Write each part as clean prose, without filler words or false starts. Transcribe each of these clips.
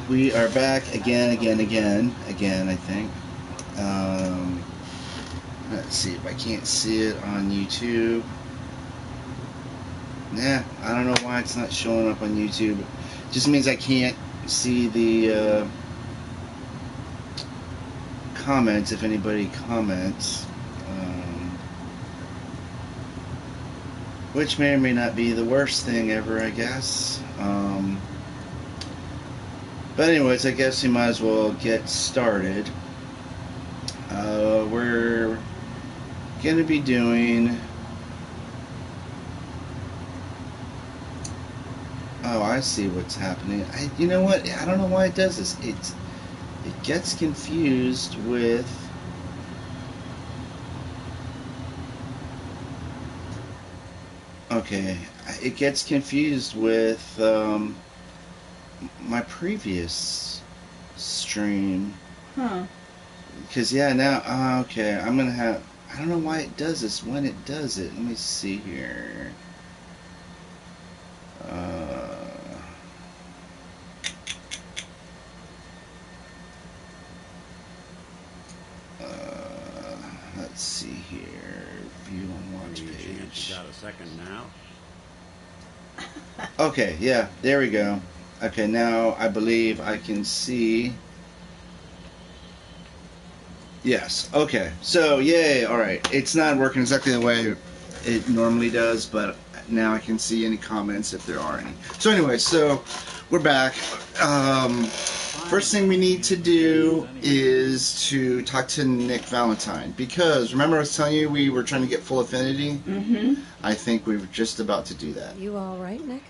We are back again, I think. Um, let's see if I can't see it on YouTube. Nah, I don't know why it's not showing up on YouTube. Just means I can't see the comments if anybody comments. Which may or may not be the worst thing ever, I guess. But anyways, I guess we might as well get started. We're going to be doing... Oh, I see what's happening. You know what? I don't know why it does this. It gets confused with... Okay, it gets confused with my previous stream. Huh. Because, yeah, now... okay, I'm going to have... I don't know why it does this when it does it. Let me see here. Let's see here. View on watch page. You got a second now? Okay, yeah, there we go. Okay, now I believe I can see. Yes, okay. So, yay, alright. It's not working exactly the way it normally does, but now I can see any comments if there are any. So anyway, so we're back. First thing we need to do is to talk to Nick Valentine, because remember I was telling you we were trying to get full affinity? Mm-hmm. I think we were just about to do that. You all right, Nick?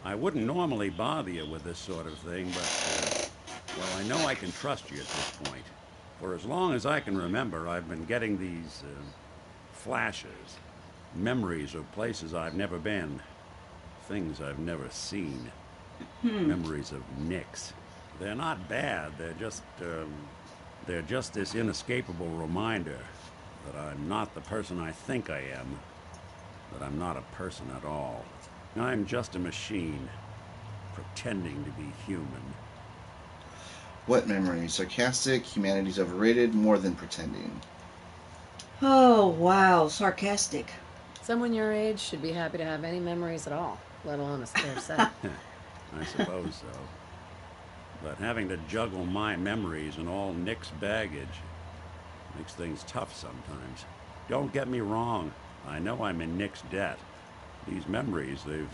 I wouldn't normally bother you with this sort of thing, but, well, I know I can trust you at this point. For as long as I can remember, I've been getting these flashes, memories of places I've never been, things I've never seen, memories of Nicks. They're not bad, they're just this inescapable reminder that I'm not the person I think I am, that I'm not a person at all. I'm just a machine, pretending to be human. What memory? Sarcastic, humanity's overrated, more than pretending. Oh, wow. Sarcastic. Someone your age should be happy to have any memories at all, let alone a spare set. I suppose so. But having to juggle my memories and all Nick's baggage makes things tough sometimes. Don't get me wrong. I know I'm in Nick's debt. These memories, they've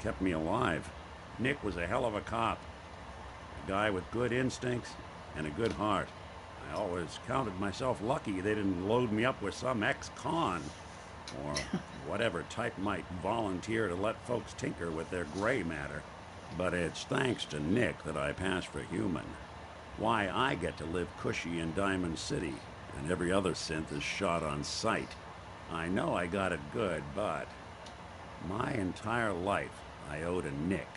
kept me alive. Nick was a hell of a cop. A guy with good instincts and a good heart. I always counted myself lucky they didn't load me up with some ex-con or whatever type might volunteer to let folks tinker with their gray matter. But it's thanks to Nick that I pass for human. Why I get to live cushy in Diamond City, and every other synth is shot on sight. I know I got it good, but my entire life I owe to Nick.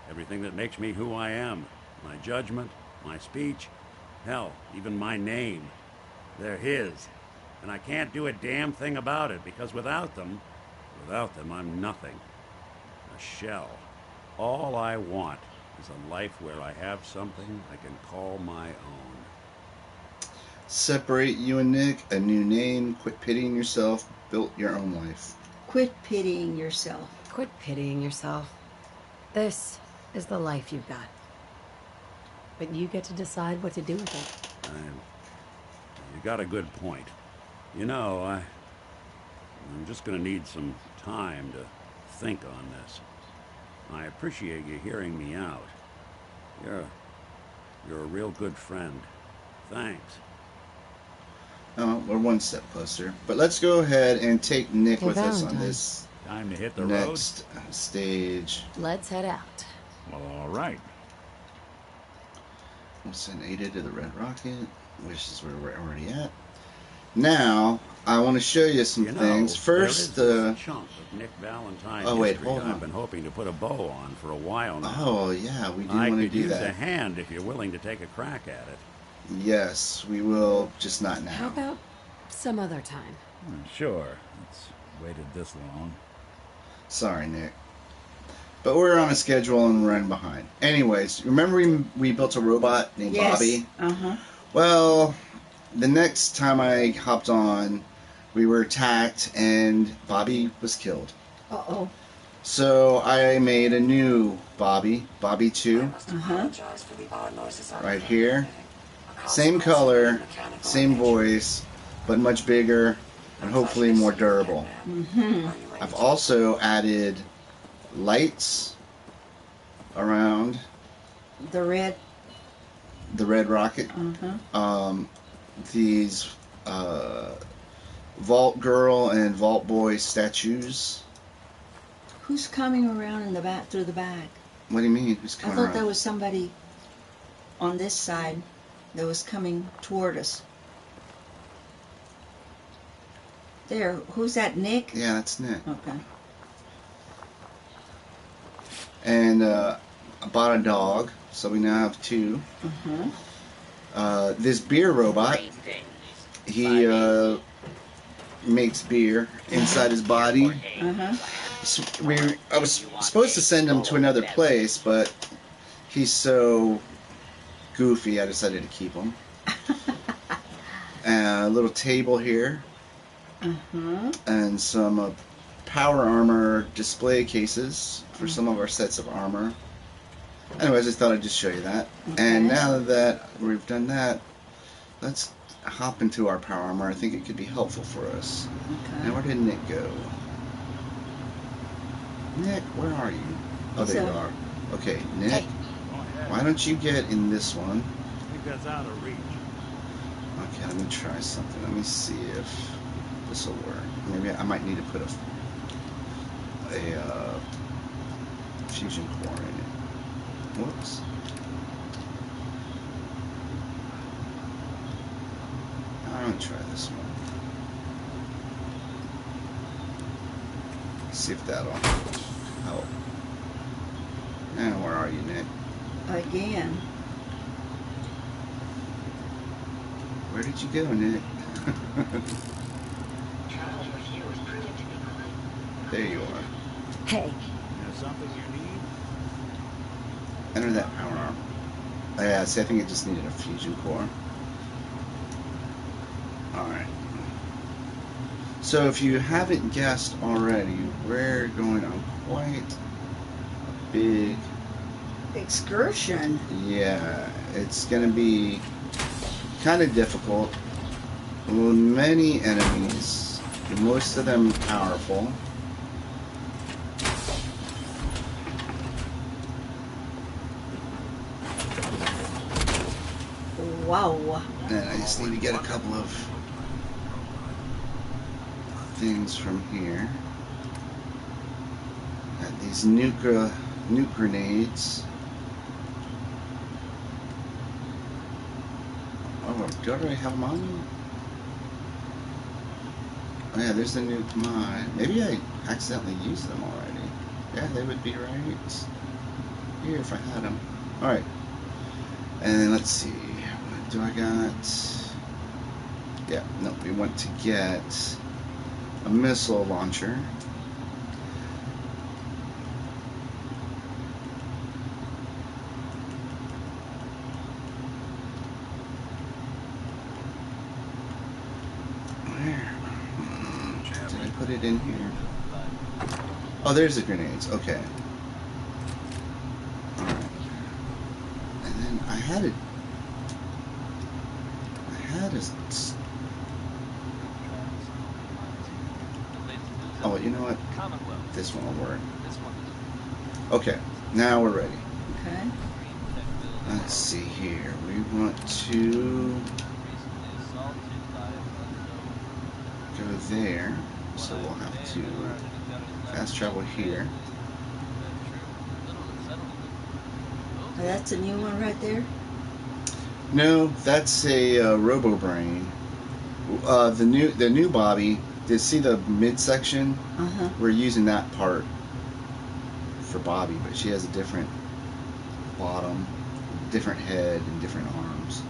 Everything that makes me who I am. My judgment, my speech, hell, even my name. They're his. And I can't do a damn thing about it, because without them, I'm nothing. A shell. All I want is a life where I have something I can call my own. Separate you and Nick, a new name, quit pitying yourself, built your own life. Quit pitying yourself. Quit pitying yourself. This is the life you've got. But you get to decide what to do with it. You got a good point. You know, I'm just gonna need some time to think on this. I appreciate you hearing me out. You're a real good friend. Thanks. Oh, we're one step closer. But let's go ahead and take Nick Hey, with us on Valentine. this Time to hit the road. next stage. Let's head out. Well, all right. We'll send Ada to the Red Rocket, which is where we're already at. Now, I want to show you some things. First, there is this chunk of Nick Valentine Oh, wait, history hold on. I've been hoping to put a bow on for a while now. Oh, yeah, we do I want to could do use a that. hand if you're willing to take a crack at it. Yes, we will, just not now. How about some other time? Sure. It's waited this long. Sorry, Nick. But we're on a schedule and running behind. Anyways, remember we built a robot named Yes. Bobby? Uh-huh. Well, the next time I hopped on, we were attacked and Bobby was killed. Uh-oh. So I made a new Bobby 2, Uh-huh. right here. Same color, same voice, but much bigger and hopefully more durable. Mm-hmm. I've also added lights around The red. the red rocket. Uh-huh. These Vault Girl and Vault Boy statues. Who's coming around in the back through the back? What do you mean? Who's I coming thought around? there was somebody on this side that was coming toward us. There. Who's that, Nick? Yeah, that's Nick. Okay. And I bought a dog, so we now have 2. Uh-huh. This beer robot, he makes beer inside his body. Uh-huh. I was supposed to send him to another place, but he's so goofy, I decided to keep him. A little table here, Uh-huh. and some power armor display cases for some of our sets of armor. Anyways, I thought I'd just show you that. And Okay. now that we've done that, let's hop into our power armor. I think it could be helpful for us. Now, where Okay. did Nick go? Nick, where are you? Oh, there you are. Okay, Nick, Hey. why don't you get in this one? I think that's out of reach. Okay, let me try something. Let me see if this will work. Maybe I might need to put a fusion core in it. Whoops. I'm gonna try this one. See if that'll help. And where are you, Nick? Again. Where did you go, Nick? There you are. Hey, There's something you need? Enter that power arm. Oh, yeah, see, I think it just needed a fusion core. Alright. So if you haven't guessed already, we're going on quite a big... Excursion. Yeah, it's going to be kind of difficult. Many enemies, most of them powerful. Wow. And I just need to get a couple of things from here. Got these nuke grenades. Oh, do I already have them on you? Oh yeah, there's the nuke mine. Maybe I accidentally used them already. Yeah, they would be right here if I had them. Alright. And then let's see. What do I got? Yeah, no, we want to get a missile launcher. Where? Did I put it in here? Oh, there's the grenades. Okay. Alright. And then I had it. Oh, you know what? This one will work. Okay, now we're ready. Okay. Let's see here. We want to go there, so we'll have to fast travel here. Oh, that's a new one right there? No, that's a Robo Brain. The new Bobby. Did you see the midsection? Uh-huh. We're using that part for Bobby, but she has a different bottom, different head, and different arms.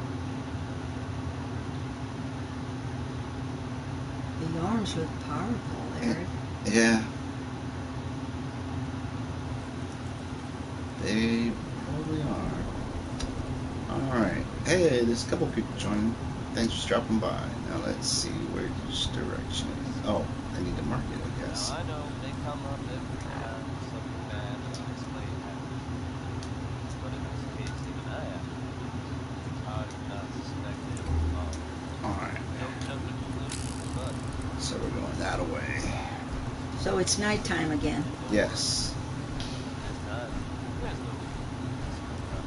The arms look powerful there. Yeah. They probably are. Alright. Hey, there's a couple people joining. Thanks for stopping by. Now let's see which direction. Oh, I need to mark it, I guess. Now I know they come up every time something bad and unexplained happens. But in this case, even I have to believe it's hard to not suspect they were involved. Alright. No jump to conclusions, but So we're going that way. So it's nighttime again. Yes. this time, there's no reason to believe this could not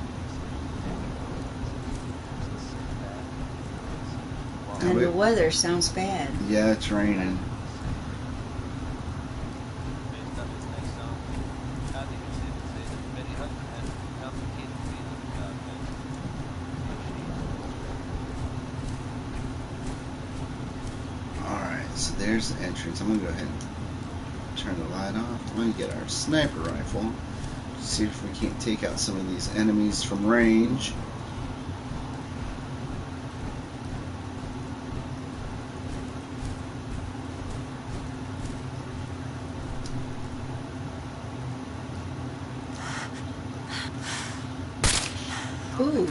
be just sit back and And we- the weather sounds bad. Yeah, it's raining. based on this next song, I think it's safe to say that Betty Hunter had complicated feelings about men. Alright, so there's the entrance. I'm gonna go ahead and turn the light off. I'm gonna get our sniper rifle. See if we can't take out some of these enemies from range. Ooh.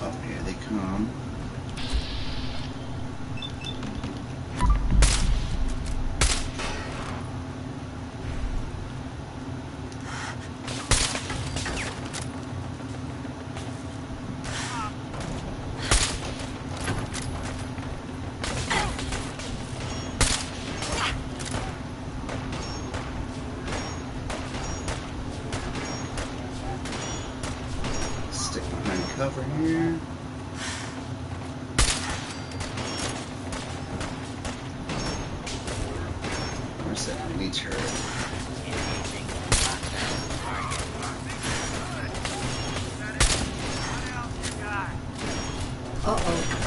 Oh, here they come. Stick behind cover here. Where's that enemy turret? Uh-oh.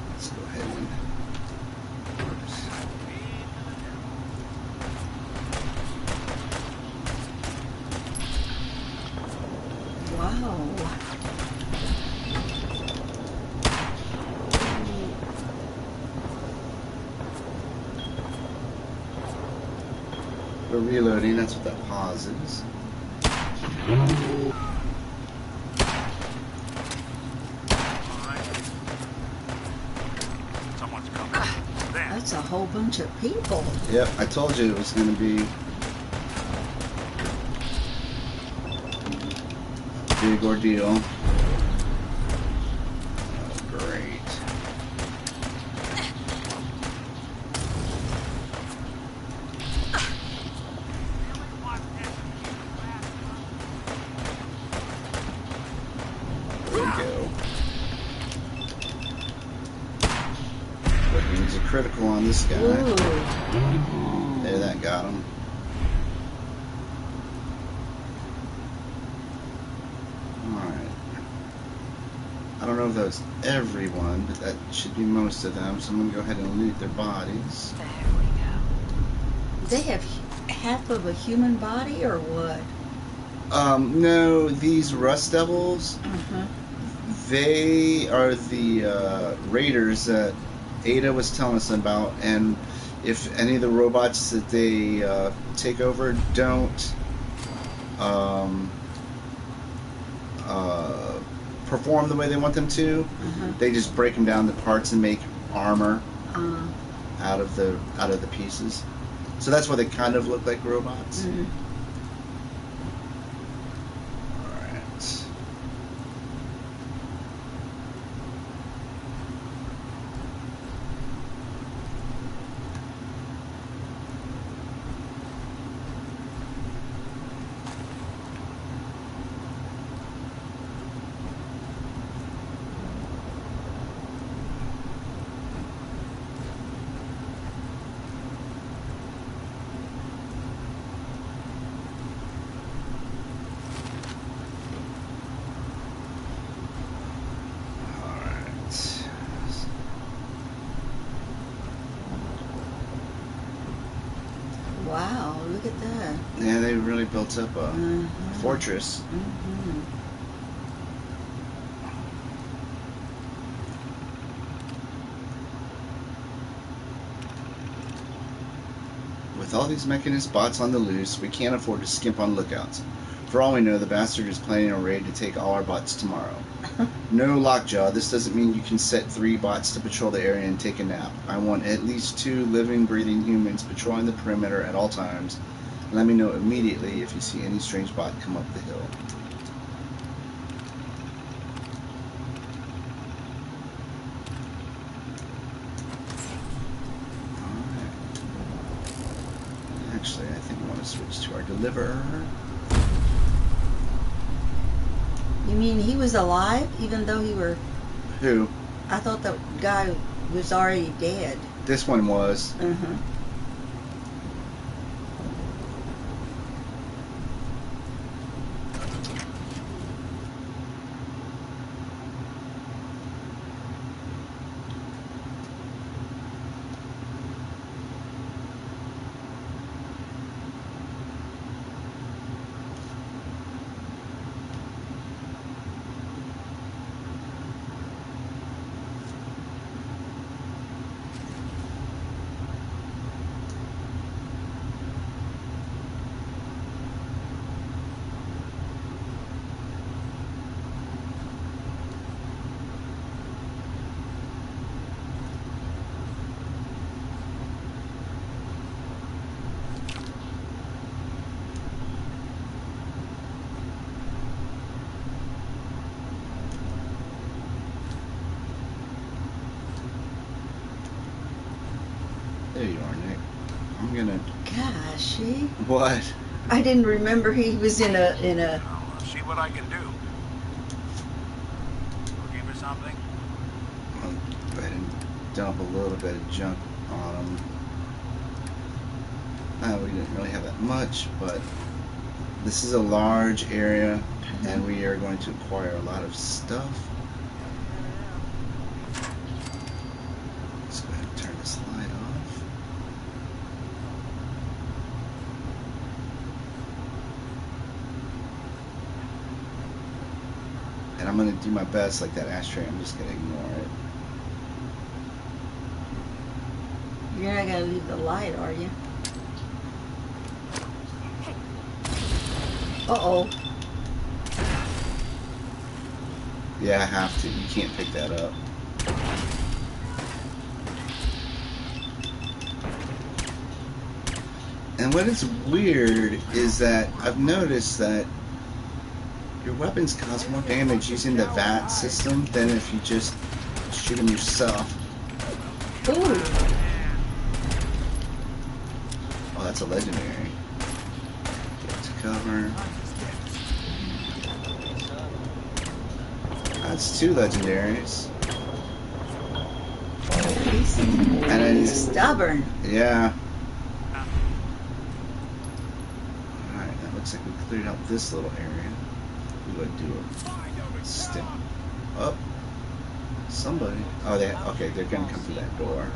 Let's go ahead and... Wow. We're reloading, that's what that pause is. Someone's coming. There. That's a whole bunch of people. Yep, I told you it was going to be a big ordeal. Oh, great. There we go. That means a critical on this guy. Ooh. There, that got him. Alright. I don't know if that was everyone, but that should be most of them, so I'm going to go ahead and loot their bodies. They have half of a human body or what? No, these Rust Devils, Uh-huh. they are the raiders that Ada was telling us about, and if any of the robots that they take over don't perform the way they want them to, Uh-huh. they just break them down to parts and make armor Uh, out of the pieces. So that's why they kind of look like robots. mhm. Alright. Wow, look at that. Yeah, they really built up a fortress. With all these mechanist bots on the loose, we can't afford to skimp on lookouts. For all we know, the bastard is planning a raid to take all our bots tomorrow. No, Lockjaw, this doesn't mean you can set 3 bots to patrol the area and take a nap. I want at least 2 living, breathing humans patrolling the perimeter at all times. Let me know immediately if you see any strange bot come up the hill. Alright. Actually, I think we want to switch to our deliverer. You mean he was alive even though he were... Who? I thought the guy was already dead. This one was. There you are, Nick. I'm gonna... Gosh, see? What? I didn't remember he was in a... I'll see what I can do. Looking for something? I'll go ahead and dump a little bit of junk on them. We didn't really have that much, but this is a large area, and we are going to acquire a lot of stuff. Let's go ahead and turn this light off. And I'm going to do my best, like that ashtray, I'm just going to ignore it. You're not going to leave the light, are you? Uh-oh. Yeah, I have to. You can't pick that up. And what is weird is that I've noticed that your weapons cause more damage using the VAT system than if you just shoot them yourself. Ooh. Oh, that's a legendary. Get to cover. That's 2 legendaries. He's stubborn. Yeah. Alright, that looks like we cleared out this little area. We would do a step up. Somebody. Oh, okay, they're gonna come through that door.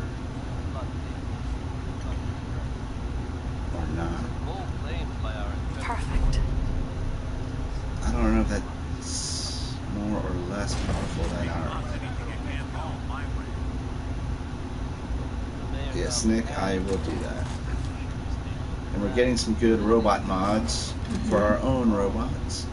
Or not. Perfect. I don't know if that's more or less powerful than our... Yes, Nick, I will do that. And we're getting some good robot mods for our own robots.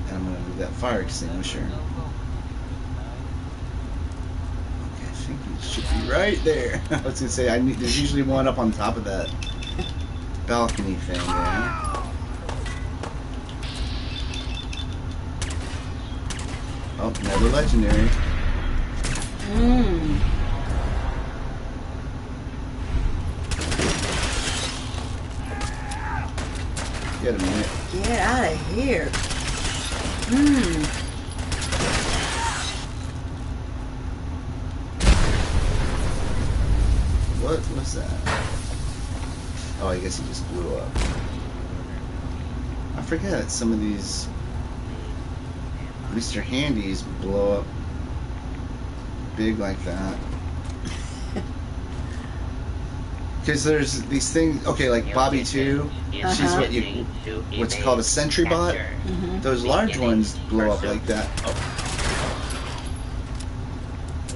And I'm going to move that fire extinguisher. Okay, I think it should be right there. I was going to say, there's usually one up on top of that balcony thing there. Oh, another legendary. Get a minute. Get out of here. What was that? Oh, I guess he just blew up. I forget some of these Mr. Handies blow up big like that. Because there's these things, okay, like Bobby 2, she's what's called a sentry bot. Mm-hmm. Those large ones blow up like that. Oh.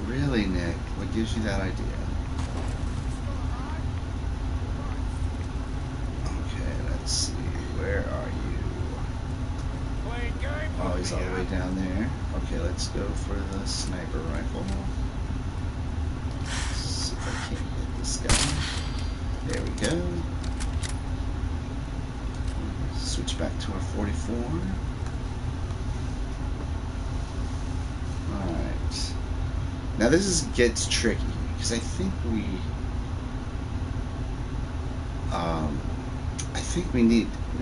Really, Nick? What gives you that idea? Okay, let's see. Where are you? Oh, he's all the way down there. Okay, let's go for the sniper rifle. Let's see if I can't get this guy. There we go. Switch back to our 44. Alright. Now this gets tricky because I think we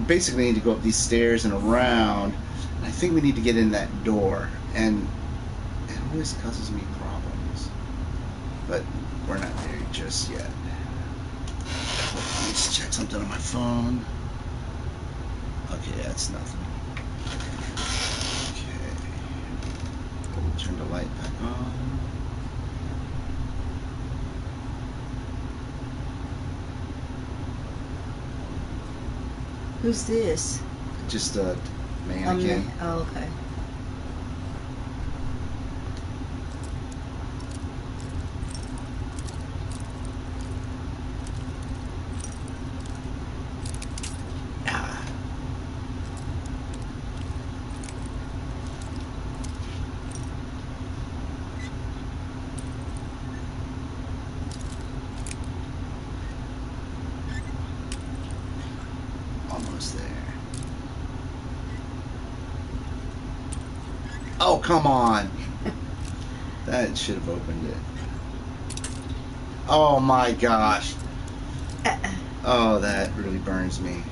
basically need to go up these stairs and around. I think we need to get in that door, and it always causes me problems. But we're not there just yet. Let me just check something on my phone. Okay, that's nothing. Okay. We'll turn the light back on. Who's this? Just a mannequin. Oh, okay. Almost there. Oh, come on. That should have opened it. Oh my gosh. Oh, that really burns me.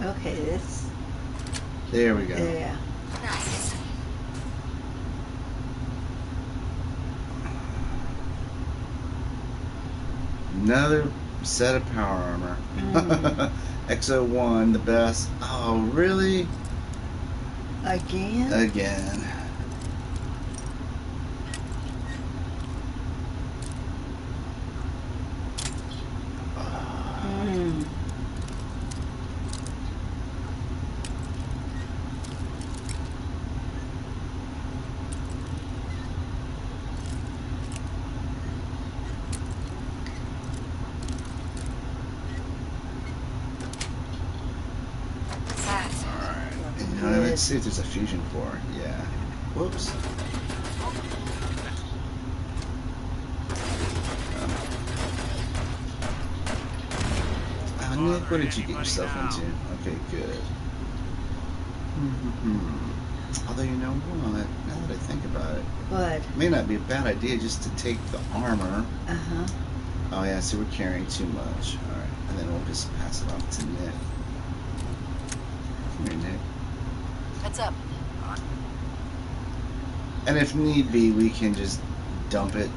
Okay, this. There we go. Yeah. Another set of power armor. XO1, the best. Oh, really? Again? Again. Let's see if there's a fusion core. Yeah. Whoops. Oh, Nick, what did you get yourself into? Okay, good. Although, you know what? Now that I think about it, What? it may not be a bad idea just to take the armor. Uh-huh. Oh, yeah, so we're carrying too much. Alright, and then we'll just pass it off to Nick. Come here, Nick. Heads up. And if need be, we can just dump it.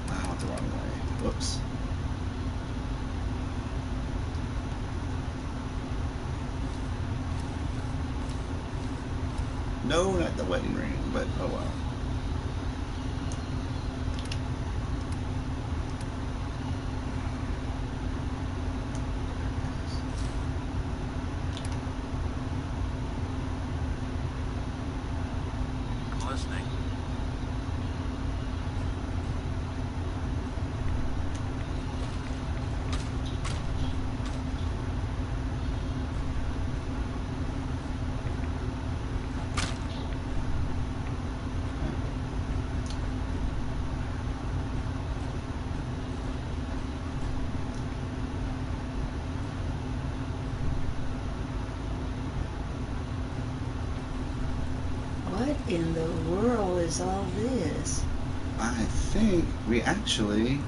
I went the wrong way. Whoops. No, not the wedding ring, but oh well. What in the world is all this? I think we actually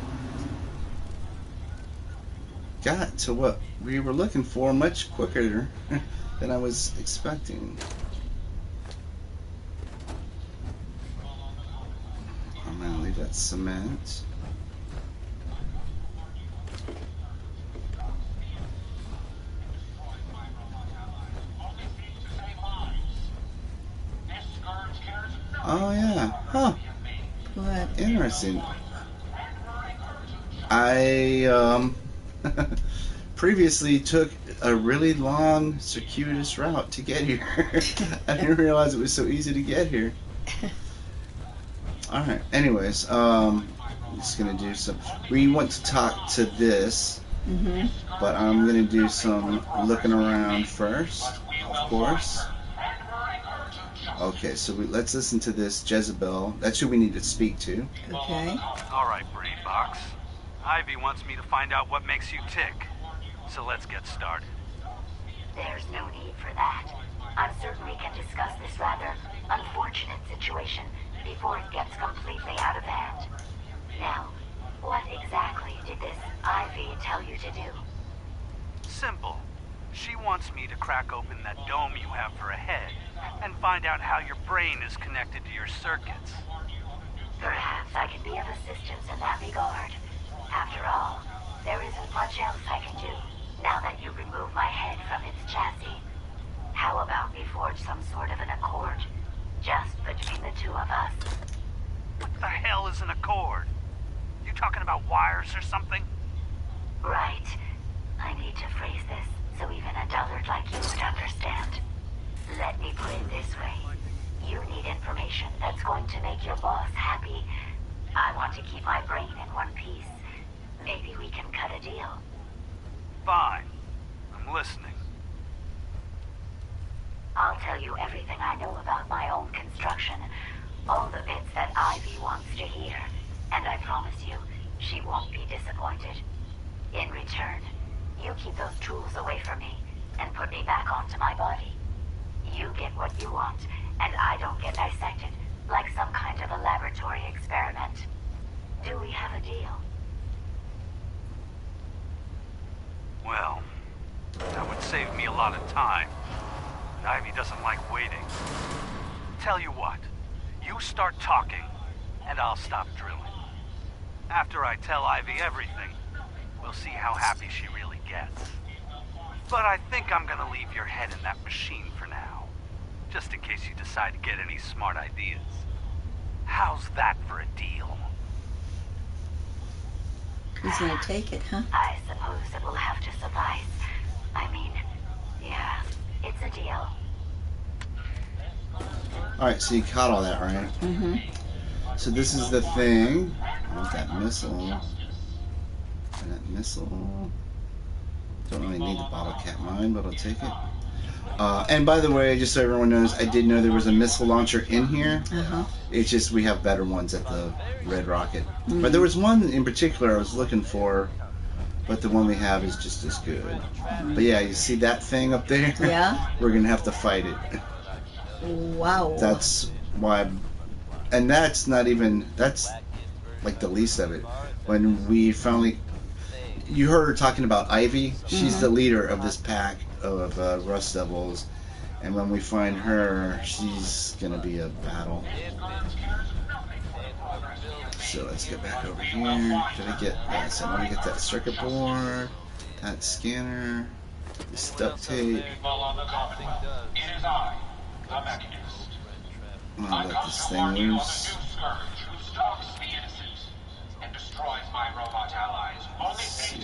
got to what we were looking for much quicker than I was expecting. I'm gonna leave that cement. Oh yeah, huh? What? Interesting. I previously took a really long, circuitous route to get here. I didn't realize it was so easy to get here. All right. Anyways, I'm just gonna do some. We want to talk to this, Mm-hmm. but I'm gonna do some looking around first, of course. Okay, so let's listen to this Jezebel. That's who we need to speak to. Okay. All right, Brain Box. Ivy wants me to find out what makes you tick. So let's get started. There's no need for that. I'm certain we can discuss this rather unfortunate situation before it gets completely out of hand. Now, what exactly did this Ivy tell you to do? Simple. She wants me to crack open that dome you have for a head and find out how your brain is connected to your circuits. Perhaps I can be of assistance in that regard. After all, there isn't much else I can do now that you remove my head from its chassis. How about we forge some sort of an accord, just between the two of us? What the hell is an accord? You talking about wires or something? Right. I need to phrase this so even a dullard like you would understand. Let me put it this way. You need information that's going to make your boss happy. I want to keep my brain in one piece. Maybe we can cut a deal. Fine. I'm listening. I'll tell you everything I know about my own construction. All the bits that Ivy wants to hear. And I promise you, she won't be disappointed. In return, you keep those tools away from me and put me back onto my body. You get what you want, and I don't get dissected like some kind of a laboratory experiment. Do we have a deal? Well, that would save me a lot of time. Ivy doesn't like waiting. Tell you what, you start talking, and I'll stop drilling. After I tell Ivy everything, we'll see how happy she really gets. But I think I'm gonna leave your head in that machine for now, just in case you decide to get any smart ideas. How's that for a deal? He's gonna take it, huh? I suppose it will have to suffice. I mean, yeah, it's a deal. Alright, so you caught all that, right? Mm-hmm. So this is the thing. With that missile. And that missile. Don't really need the bottle cap mine, but I'll take it. And by the way, just so everyone knows, I did know there was a missile launcher in here. Uh-huh. It's just we have better ones at the Red Rocket. But there was one in particular I was looking for, but the one we have is just as good. But yeah, you see that thing up there? Yeah. We're going to have to fight it. Wow. That's why, and that's not even, that's like the least of it. When we finally, you heard her talking about Ivy. She's the leader of this pack of Rust Devils, and when we find her, she's gonna be a battle. So let's get back over here. Did I get that? So I want to get that circuit board, that scanner, this duct tape. I'm gonna let this thing loose. Let's see.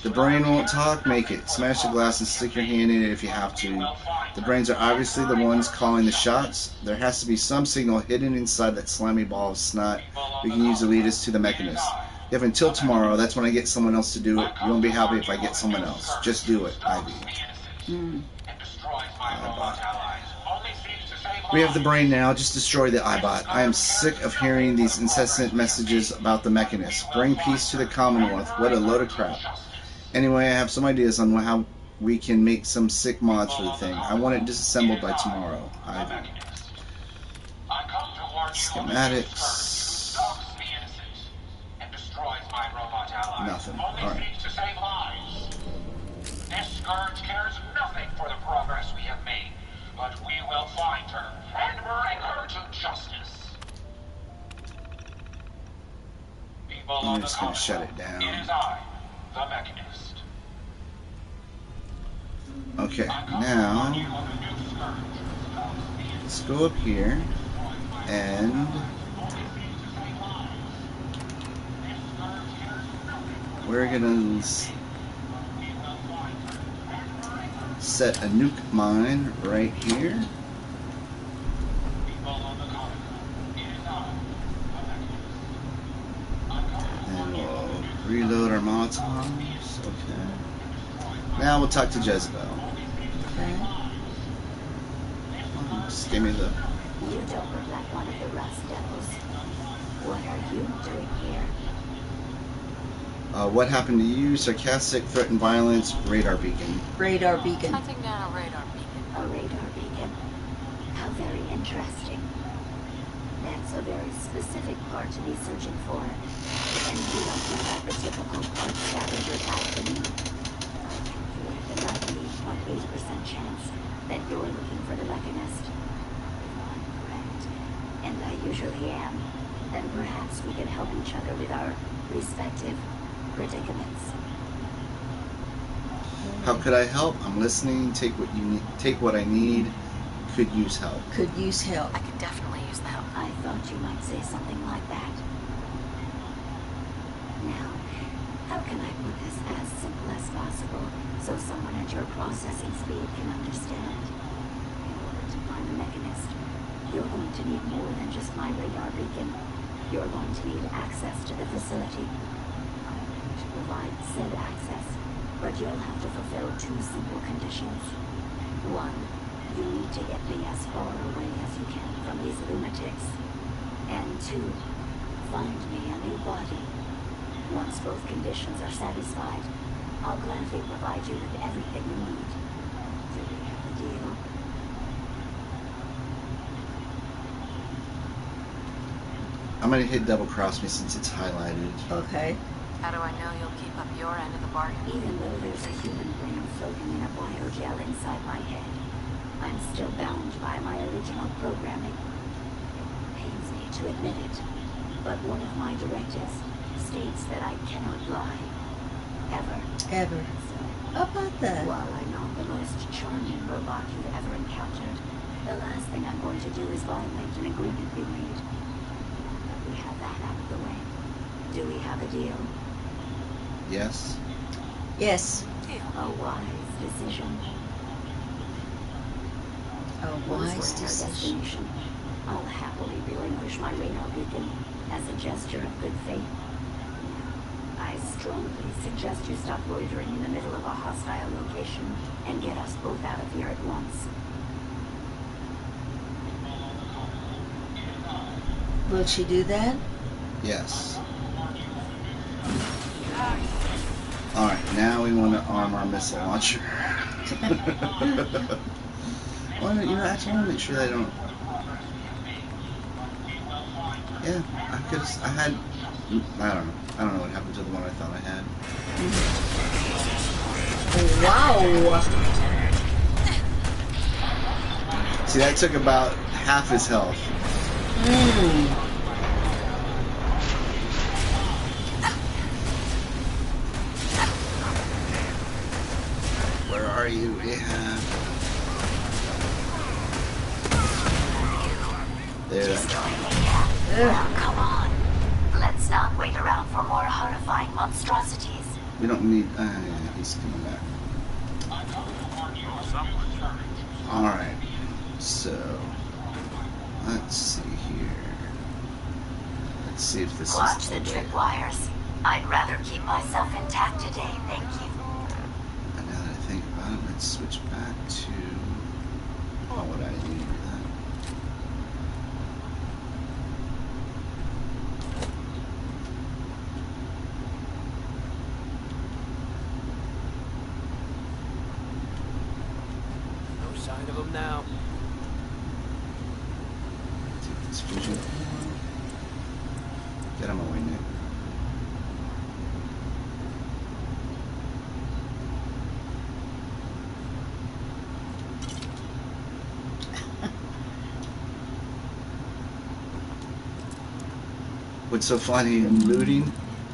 The brain won't talk, make it. Smash the glass and stick your hand in it if you have to. The brains are obviously the ones calling the shots. There has to be some signal hidden inside that slimy ball of snot we can use to lead us to the mechanist. You have until tomorrow. That's when I get someone else to do it. You won't be happy if I get someone else. Just do it, Ivy. We have the brain now. Just destroy the iBot. I am sick of hearing these incessant messages about the mechanist. Bring peace to the Commonwealth. What a load of crap. Anyway, I have some ideas on how we can make some sick mods for the thing. I want it disassembled by tomorrow. Ivy. Schematics. Nothing. Alright. I'm just gonna shut it down. It is I, the Mechanist. Okay, I come now upon you on a new scourge. let's go up here and we're gonna set a nuke mine right here. And we'll reload our Molotovs. Okay. Now we'll talk to Jezebel. Okay. Just give me the... You don't look like one of the Rust Devils. What are you doing here? what happened to you? Sarcastic, threat and violence, radar beacon. Radar beacon. Hunting down a radar beacon. A radar beacon. How very interesting. That's a very specific part to be searching for. And you don't look like the typical part scavenger type to me. I calculate the 98.8% chance that you're looking for the Mechanist. If I'm correct, and I usually am, then perhaps we can help each other with our respective predicaments. How could I help? I'm listening. Take what you need. Take what I need. Could use help. Could use help. I could definitely use the help. I thought you might say something like that. Now, how can I put this as simple as possible so someone at your processing speed can understand? In order to find the Mechanist, you're going to need more than just my radar beacon. You're going to need access to the facility. I'm going to provide said access, but you'll have to fulfill two simple conditions. One, you need to get me as far away as you can from these lunatics. And two, find me a new body. Once both conditions are satisfied, I'll gladly provide you with everything you need. Do we have a deal? I'm gonna hit double cross me since it's highlighted. Okay. How do I know you'll keep up your end of the bargain? Even though there's a human brain floating in a biogel inside my head, I'm still bound by my original programming. It pains me to admit it, but one of my directives states that I cannot lie. Ever. Ever. So, How about that? while I'm not the most charming robot you've ever encountered, the last thing I'm going to do is violate an agreement we made. But we have that out of the way. Do we have a deal? Yes. Yes. A wise decision. A Once wise we're at our decision. destination, I'll happily relinquish my radar beacon as a gesture of good faith. I strongly suggest you stop loitering in the middle of a hostile location and get us both out of here at once. Will she do that? Yes. Alright, now we want to arm our missile launcher. Well, you know, actually, I want to make sure they don't... Yeah, I had... I don't know. I don't know what happened to the one I thought I had. Wow. See, that took about half his health. Where are you? Yeah. There. Well, come on. Let's not wait around for more horrifying monstrosities. We don't need... yeah, he's coming back. Alright. So... let's see here. Let's see if this Watch is... the tripwires. I'd rather keep myself intact today, thank you. And now that I think about it, let's switch back to... oh, what I need to do that. No sign of him now. Take this vision. Get him away, Nick. What's so funny in looting?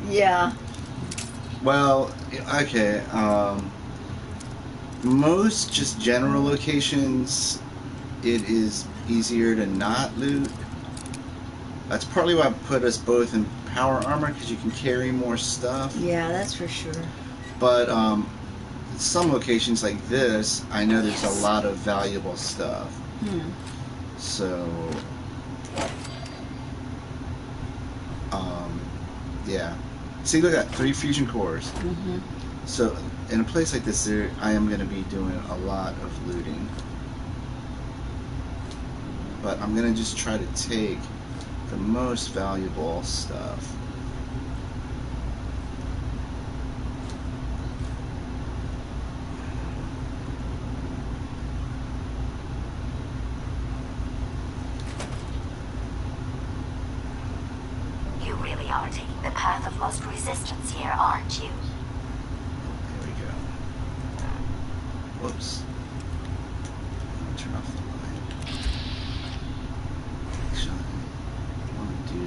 Yeah. Well, okay. Most just general locations, it is easier to not loot. That's partly why I put us both in power armor, because you can carry more stuff. Yeah, that's for sure. But some locations like this, I know there's a lot of valuable stuff. So, yeah. See, look at that, 3 fusion cores. So, in a place like this, I am going to be doing a lot of looting. But I'm going to just try to take the most valuable stuff. You really are taking the path of most resistance here, aren't you? There we go. Whoops. I'm gonna turn off the light. Actually, I want to do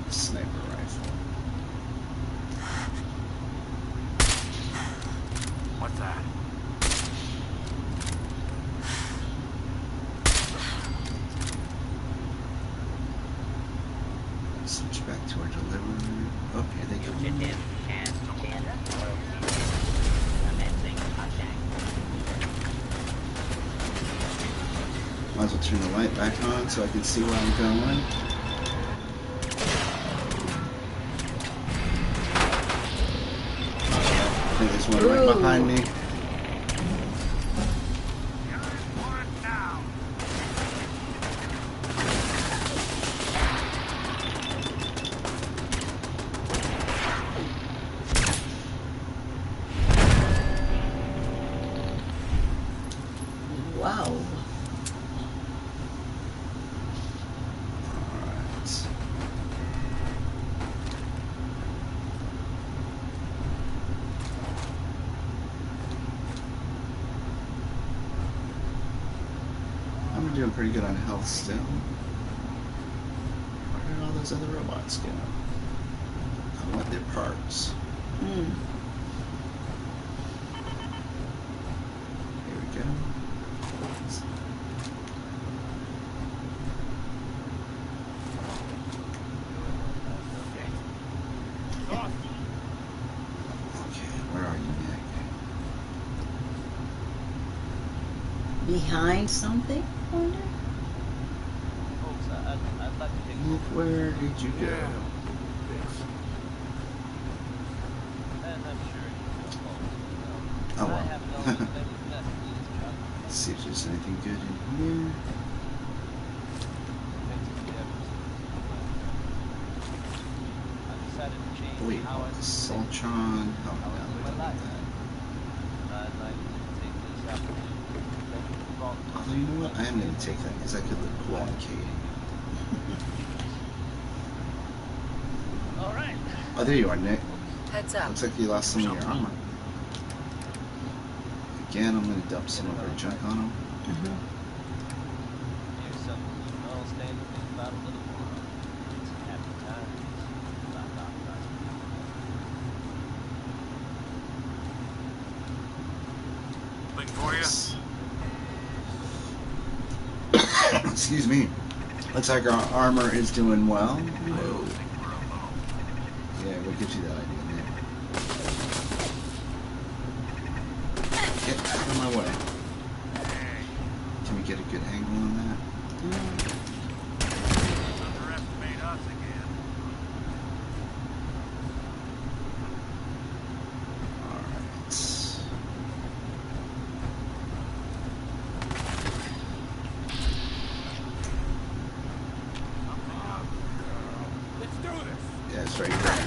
a sniper rifle. What's that? Switch back to our delivery. Oh, here they go. Might as well turn the light back on so I can see where I'm going. I think there's one right behind me. Wow. Alright. I'm doing pretty good on health still. Where did all those other robots go? I want their parts. Here we go. Okay, where are you, Nick? Behind something, I wonder? Folks, I'd like to take Nick, where did you go? and I'm sure you feel close. Oh, I well. have no expected messages, Chuck. Let's see if there's anything good in here. I decided to change Wait, how I see things. Automtron. Oh, How I no, live we my don't life. need that. I'd like to take this opportunity to thank you for all the Although, you know what? I am going to take that because I could look cool on Katie. All right. Oh, there you are, Nick. Heads up. Looks like you lost some of your armor. Again, I'm going to dump some of our junk on him. Here's something you can all stand to think about a little more. It's a happy time. Looking for you? Excuse me. Looks like our armor is doing well. Whoa. Yeah, what gives you that idea, Nick? Get out of my way. Can we get a good angle on that? Underestimate us again. Alright. Let's do this. Yeah, it's right there.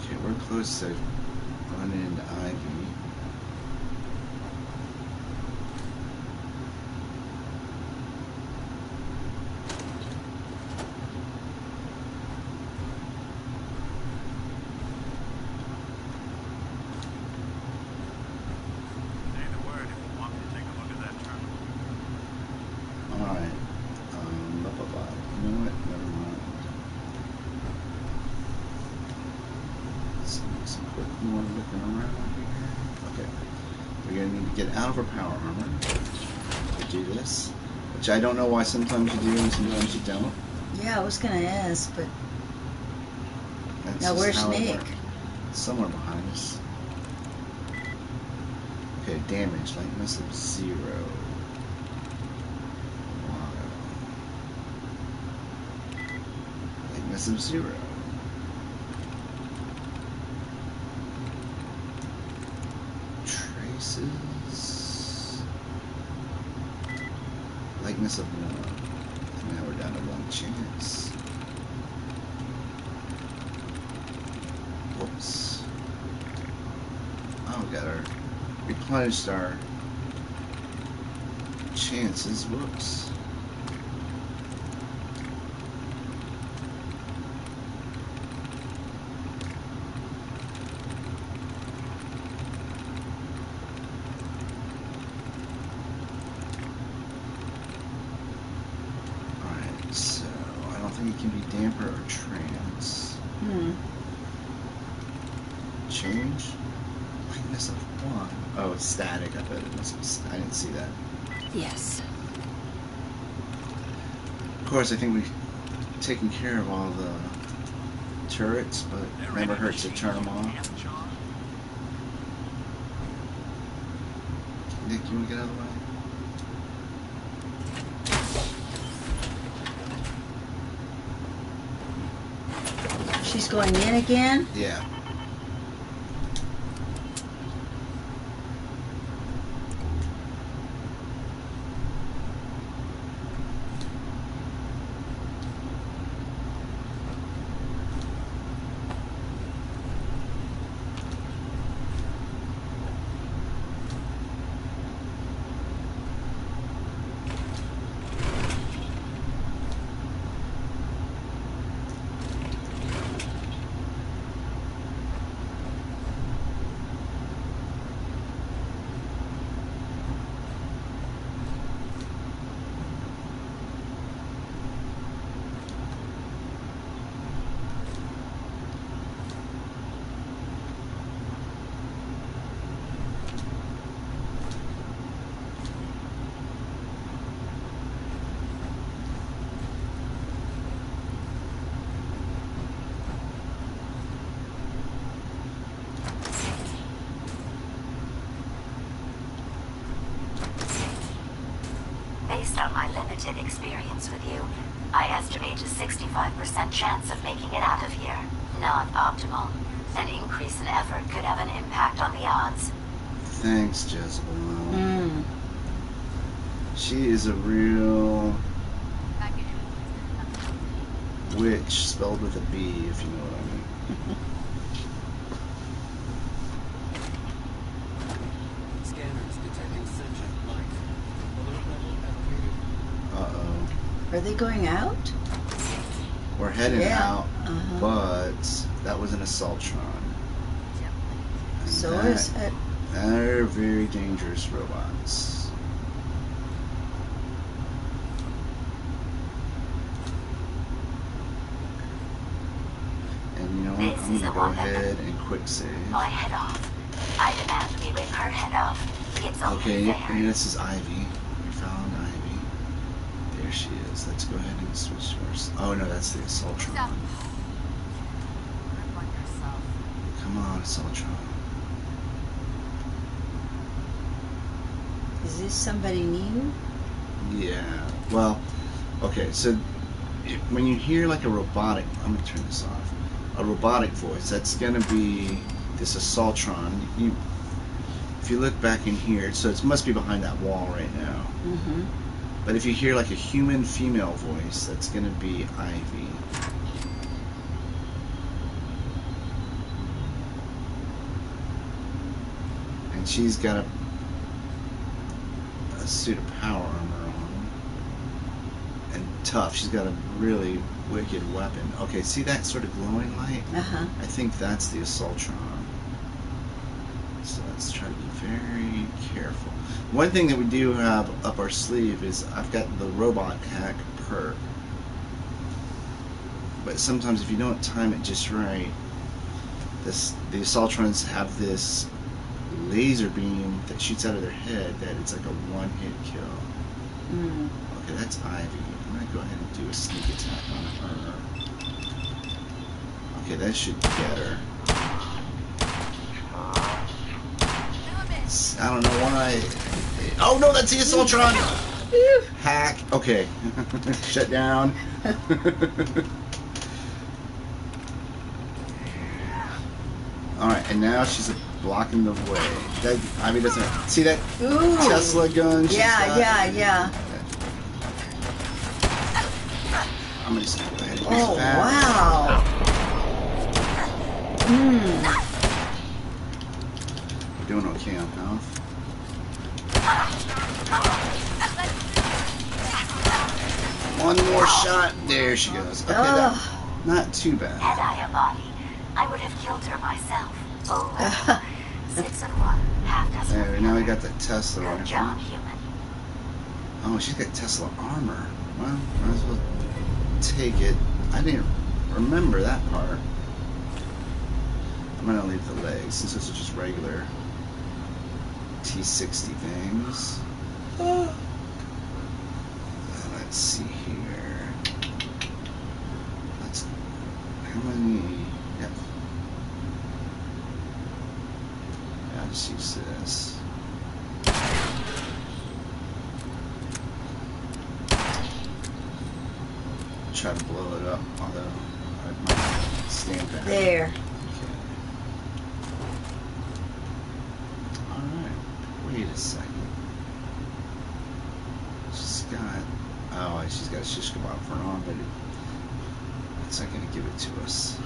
Okay, we're close to running into Ivy. more looking around here. Okay. We're gonna need to get out of our power armor to do this. Which I don't know why sometimes you do and sometimes you don't. Yeah, I was gonna ask, but That's now just where's how it Nick? works. Somewhere behind us. Okay, damage, lightness of 0. Wow. Lightness of 0. Traces. Lightness of 1. And now we're down to 1 chance. Whoops. Oh, we got our replenished our chances. Whoops. Alright, so I don't think it can be damper or trance. Change? Lightness of 1. Oh, it's static. I bet it must be. I didn't see that. Yes. Of course, I think we've taken care of all the turrets, but it never hurts to turn them off. Nick, you want to get out of the way? She's going in again? Yeah. Based on my limited experience with you, I estimate a 65% chance of making it out of here. Not optimal. An increase in effort could have an impact on the odds. Thanks, Jezebel. She is a real witch, spelled with a B, if you know what I mean. Scanners detecting sentient life. Alert level elevated. Uh-oh. Are they going out? We're heading Yeah. out, but that was an Assaultron. And So that- is it. They're very dangerous robots. And you know what? I'm gonna go ahead and quick save. My head off. I demand we rip her head off. It's only Okay, fair. and this is Ivy. We found Ivy. There she is. Let's go ahead and switch horse. Oh no, that's the Assaultron. Come on, Assaultron. Is this somebody new? Yeah. Well, okay. So when you hear like a robotic, I'm gonna turn this off. A robotic voice. That's gonna be this Assaultron. If you look back in here, so it must be behind that wall right now. But if you hear like a human female voice, that's gonna be Ivy. And she's got a suit of power armor on. And tough. She's got a really wicked weapon. Okay, see that sort of glowing light? I think that's the Assaultron. So let's try to be very careful. One thing that we do have up our sleeve is I've got the robot hack perk. But sometimes if you don't time it just right, the Automtrons have this laser beam that shoots out of their head that it's like a one-hit kill. Okay, that's Ivy. I'm gonna go ahead and do a sneak attack on her. Okay, that should get her. I don't know why. Oh no, that's the Automtron! Hack. Okay. Shut down. Alright, and now she's blocking the way. That Ivy doesn't see that Tesla gun she's got? Yeah. I'm gonna just go ahead and use Oh, that. wow. We're doing okay on health. One more shot. There she goes. Okay, that, not too bad. Had I a body, I would have killed her myself. Oh, well. 6 of one, half dozen. There, now we got the Tesla Good rifle. job, human. Oh, she's got Tesla armor. Well, might as well take it. I didn't remember that part. I'm gonna leave the legs since those are just regular T60 things. Let's see here. Let's. How many? Yep. Yeah, I'll just use this. Try to blow it up, although I might stand back. There. Okay. Alright. Wait a second. She's got. Oh, she's got a shish kebab for an arm, but it's not going to give it to us.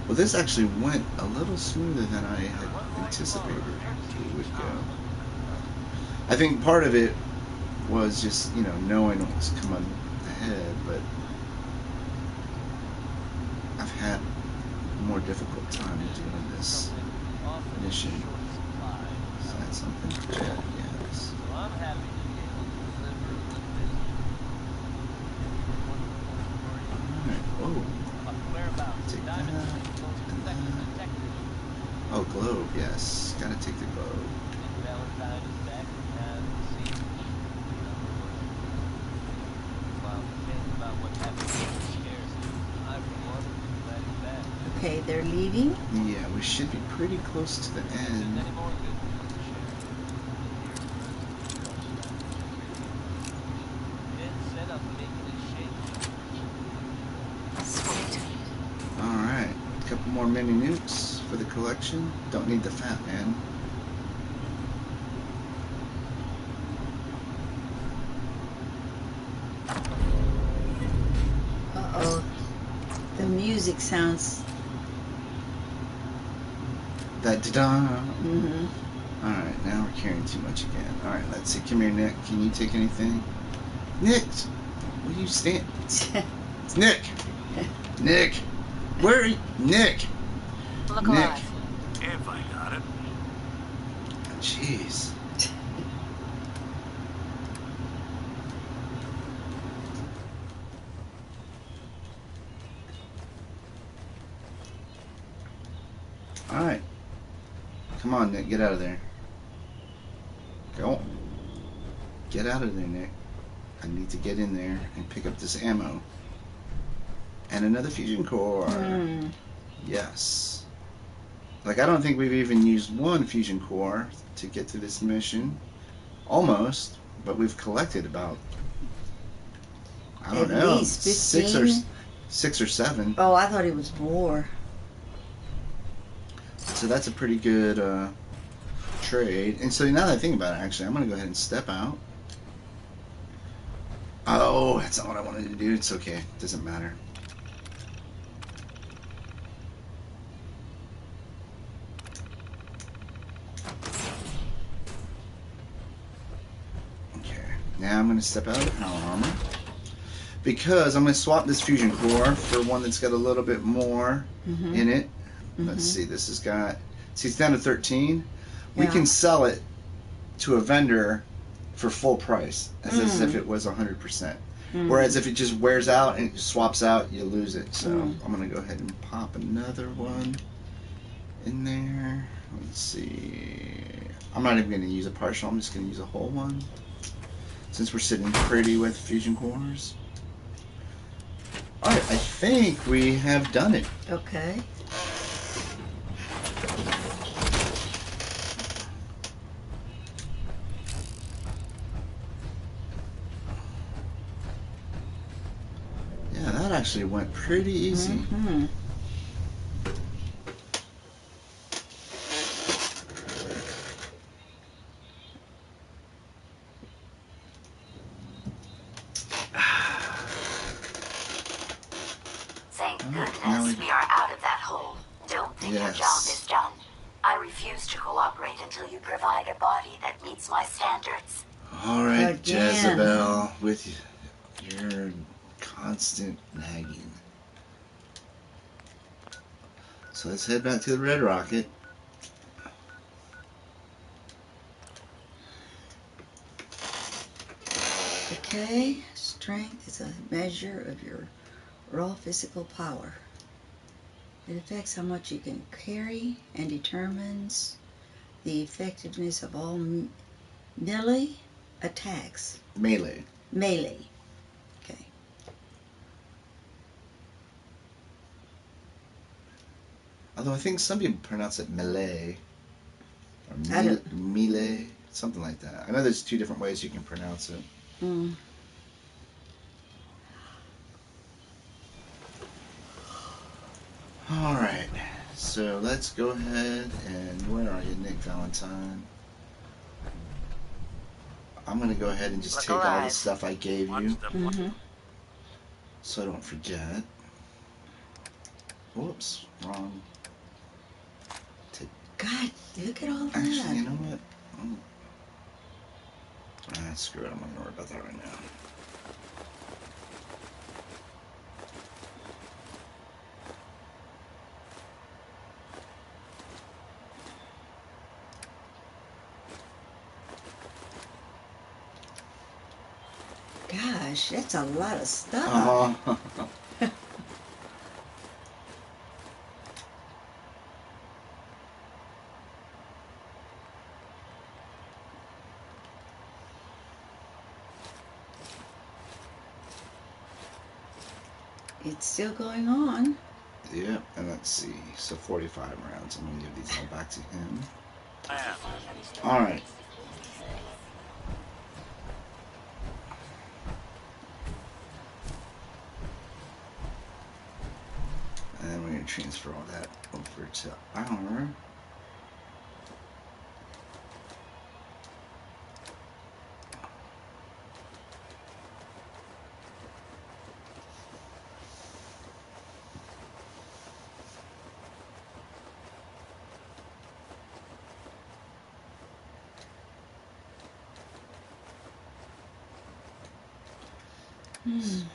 Well, this actually went a little smoother than I had anticipated it would go. I think part of it was just, you know, knowing what was coming ahead, but I've had a more difficult time doing this mission. Is that something? Yeah, yes. I'm happy to be able to deliver a little bit. Alright, whoa. Whereabouts? Take Diamond that. detective. Oh, globe, yes. Gotta take the globe. Valentine is back and see. While thinking about what happened scares you, I for one am glad he's back. Okay, they're leaving. Yeah, we should be pretty close to the end. Any more good news to share? It's set up making it shake. Sweet. Alright, a couple more mini nukes for the collection. Don't need the fat man. Uh-oh. The music sounds... That da-da. Mm-hmm. Alright, now we're carrying too much again. Alright, let's see. Come here, Nick. Can you take anything? Nick! Where you stand? It's Nick! Nick! Where are you? Nick! Look Nick! alive. If I got it. Jeez. Alright. Come on, Nick. Get out of there. Go. Get out of there, Nick. I need to get in there and pick up this ammo. And another fusion core. Yes. Like, I don't think we've even used one fusion core to get through this mission. Almost. But we've collected about, I don't At know, least 15. six or seven. Oh, I thought it was more. So that's a pretty good trade. And so now that I think about it, actually, I'm going to go ahead and step out. Oh, that's not what I wanted to do. It's okay. It doesn't matter. Okay. Now I'm going to step out of the power armor. Because I'm going to swap this fusion core for one that's got a little bit more in it. Let's see, this has got, see, it's down to 13. We Yeah. can sell it to a vendor for full price, as if it was 100%. Whereas if it just wears out and it swaps out, you lose it. So Mm. I'm gonna go ahead and pop another one in there. Let's see. I'm not even gonna use a partial. I'm just gonna use a whole one since we're sitting pretty with fusion cores. All right, I think we have done it. Okay. Yeah, that actually went pretty easy. Mm-hmm. Thank Now goodness we are out of that hole. Don't think your Yes. job is done. I refuse to cooperate until you provide a body that meets my standards. All right, Again. Jezebel, with your constant nagging. So let's head back to the Red Rocket. Okay. Strength is a measure of your raw physical power. It affects how much you can carry and determines the effectiveness of all melee attacks. Melee. Melee. Okay. Although I think some people pronounce it melee. Or I don't- melee. Something like that. I know there's two different ways you can pronounce it. Mm. Alright. So let's go ahead and where are you, Nick Valentine? I'm gonna go ahead and just Look take all the alive. stuff I gave you Mm-hmm. so I don't forget. Whoops, wrong. God, look at all that. Actually, you know what? Screw it. I'm not gonna worry about that right now. Gosh, that's a lot of stuff. Uh-huh. It's still going on. Yeah, and let's see. So 45 rounds. I'm gonna give these all back to him. Alright. And then we're gonna transfer all that over to our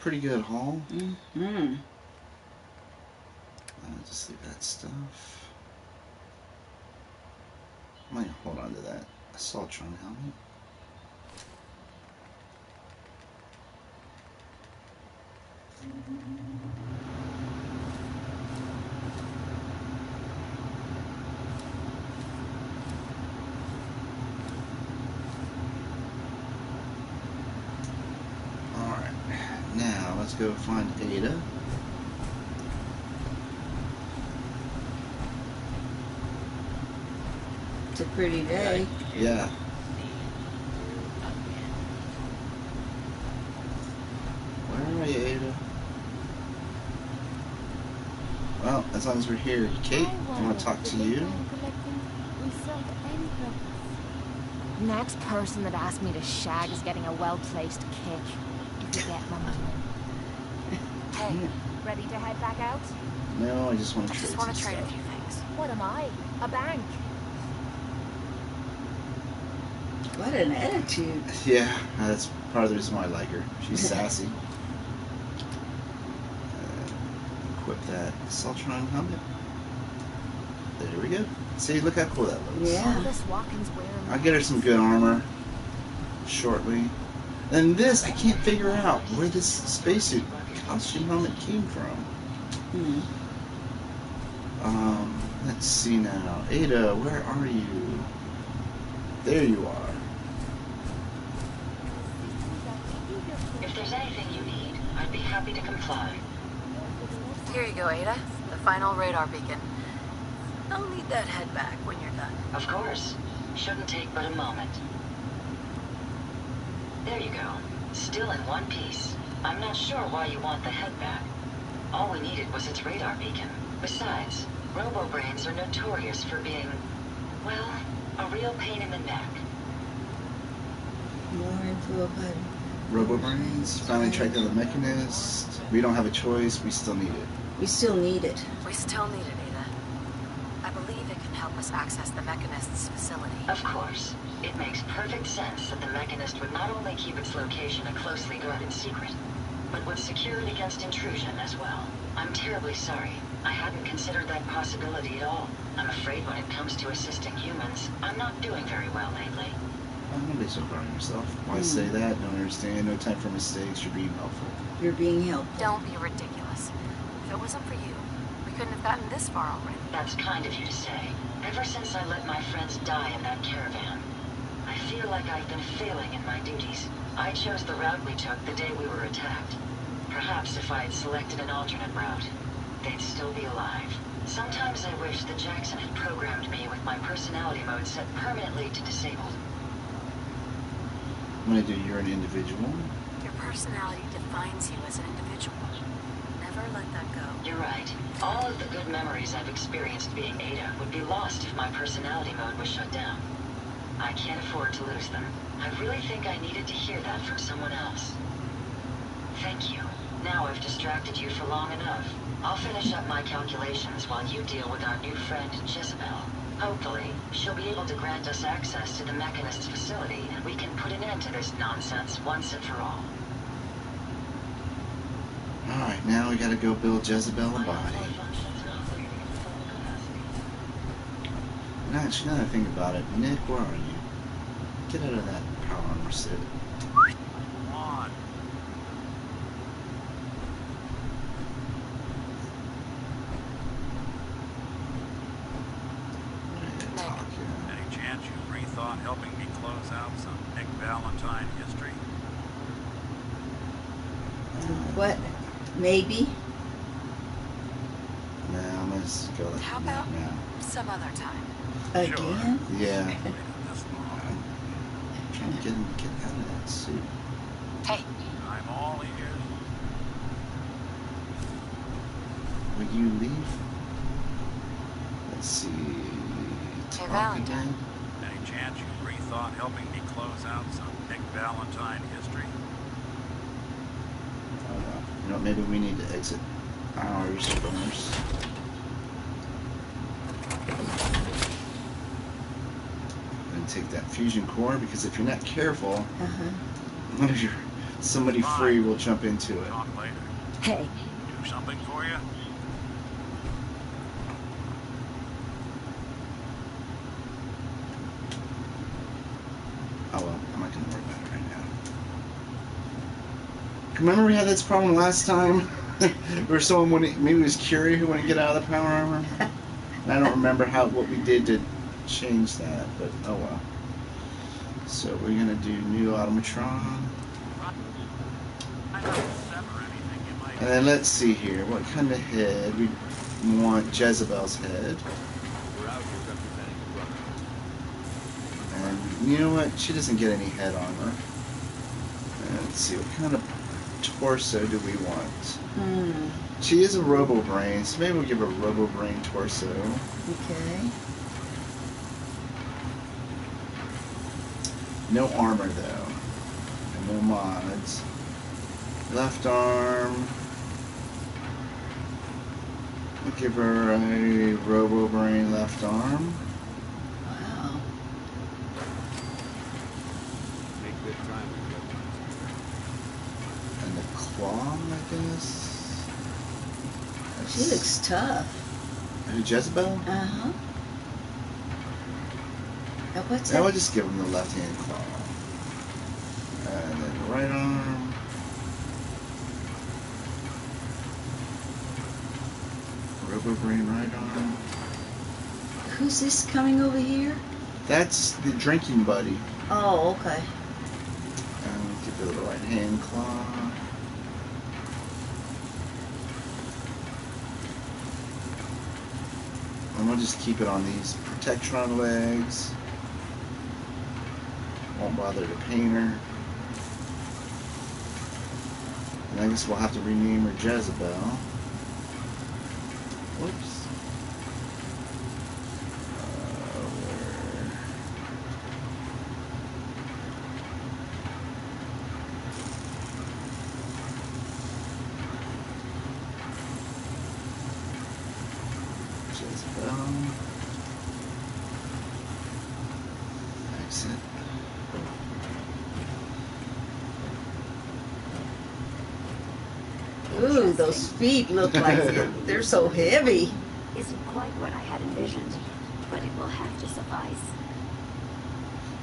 pretty good haul. Mm-hmm. Just leave that stuff. I might hold on to that Automtron helmet. Alright, now let's go find Ada. It's a pretty day. Yeah. Where are you, Ada? Well, as long as we're here. Kate, I want to talk to you. Next person that asks me to shag is getting a well-placed kick. If you get my meaning. Hey, ready to head back out? No, I just want to I trade just want some to trade a stuff. few things. What am I? A bank? What an attitude. Yeah, that's part of the reason why I like her. She's sassy. Equip that Automtron helmet. There we go. See, look how cool that looks. Yeah. All this Watkins wearing. I'll get her some good armor shortly. And this, I can't figure out where this spacesuit costume helmet came from. Hmm. Let's see now. Ada, where are you? There you are. If there's anything you need, I'd be happy to comply. Here you go, Ada. The final radar beacon. I'll need that head back when you're done. Of course. Shouldn't take but a moment. There you go. Still in one piece. I'm not sure why you want the head back. All we needed was its radar beacon. Besides, robo-brains are notorious for being, well, a real pain in the neck. More info about Robo-brains, finally tracked down the mechanist. We don't have a choice, we still need it. We still need it. We still need it, Ada. I believe it can help us access the Mechanist's facility. Of course. It makes perfect sense that the Mechanist would not only keep its location a closely guarded secret, but would secure it against intrusion as well. I'm terribly sorry. I hadn't considered that possibility at all. I'm afraid when it comes to assisting humans, I'm not doing very well lately. Oh, don't be so hard on yourself. Why say that? Don't understand. No time for mistakes. You're being helpful. You're being helpful. Don't be ridiculous. If it wasn't for you, we couldn't have gotten this far already. That's kind of you to say. Ever since I let my friends die in that caravan, I feel like I've been failing in my duties. I chose the route we took the day we were attacked. Perhaps if I had selected an alternate route, they'd still be alive. Sometimes I wish that Jackson had programmed me with my personality mode set permanently to disabled. I'm gonna do you're an individual. Your personality defines you as an individual. Never let that go. You're right. All of the good memories I've experienced being Ada would be lost if my personality mode was shut down. I can't afford to lose them. I really think I needed to hear that from someone else. Thank you. Now I've distracted you for long enough. I'll finish up my calculations while you deal with our new friend, Jezebel. Hopefully, she'll be able to grant us access to the Mechanist's facility, and we can put an end to this nonsense once and for all. Alright, now we gotta go build Jezebel a body. Actually, now that I think about it, Nick, where are you? Get out of that power armor suit. Come on. Talk, yeah. Any chance you rethought helping me close out some Nick Valentine history? What? Maybe? No, I'm gonna just go like How that about now. some other time? Again? Yeah. Waited this long. I'm trying to get him to get out of that suit. Hey, I'm all ears. Will you leave? Let's see. Hey, Talk Valentine. again. Any chance you rethought helping me close out some Nick Valentine history? Oh, no. You know, maybe we need to exit ours first. And take that fusion core, because if you're not careful, one of your somebody free will jump into it. Talk later. hey, Do something for you? Oh well, I'm not gonna worry about it right now. Remember we had this problem last time? Where someone wouldn't, maybe it was Curie who wouldn't get out of the power armor? And I don't remember what we did to change that, but oh well. So we're gonna do new Automtron. I don't sever anything you might. And then let's see here, what kind of head? We want Jezebel's head. We're out here representing the brother. And you know what? She doesn't get any head armor. And let's see, what kind of torso do we want? She is a robo-brain, so maybe we'll give her a robo-brain torso. Okay. No armor though. And no mods. Left arm. We'll give her a robo-brain left arm. Wow. Make good time with you. And the claw, I guess. She looks tough. Who, Jezebel? Uh-huh. Now what's I that? would just give him the left-hand claw. And then right arm. Robo-brain right arm. Who's this coming over here? That's the drinking buddy. Oh, okay. Get the little right hand claw. And we'll just keep it on these Protectron legs. Won't bother the painter. And I guess we'll have to rename her Jezebel. Whoops. Jezebel. Exit. Ooh, those feet look like they're so heavy. Isn't quite what I had envisioned, but it will have to suffice.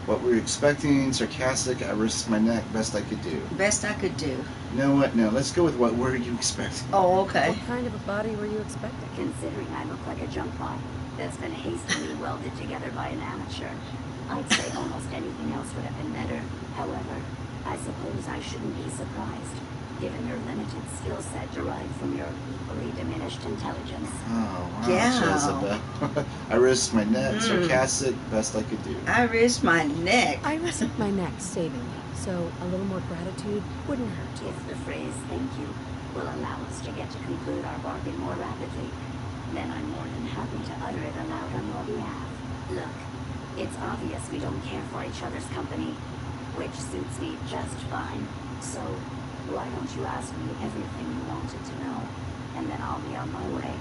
What were you expecting? Sarcastic. I risked my neck. Best I could do. Best I could do. You know what? No, let's go with what were you expecting? Oh, okay. What kind of a body were you expecting? Considering I look like a junk bot that's been hastily welded together by an amateur, I'd say almost anything else would have been better. However, I suppose I shouldn't be surprised, given your limited skill set derived from your equally diminished intelligence. Oh, wow, Yeah. Jezebel. I risked my neck. Sarcastic. Best I could do. I risked my neck. I risked my neck saving you, so a little more gratitude wouldn't hurt. If the phrase "thank you" will allow us to get to conclude our bargain more rapidly, then I'm more than happy to utter it aloud on your behalf. Look, it's obvious we don't care for each other's company, which suits me just fine. So, why don't you ask me everything you wanted to know, and then I'll be on my way.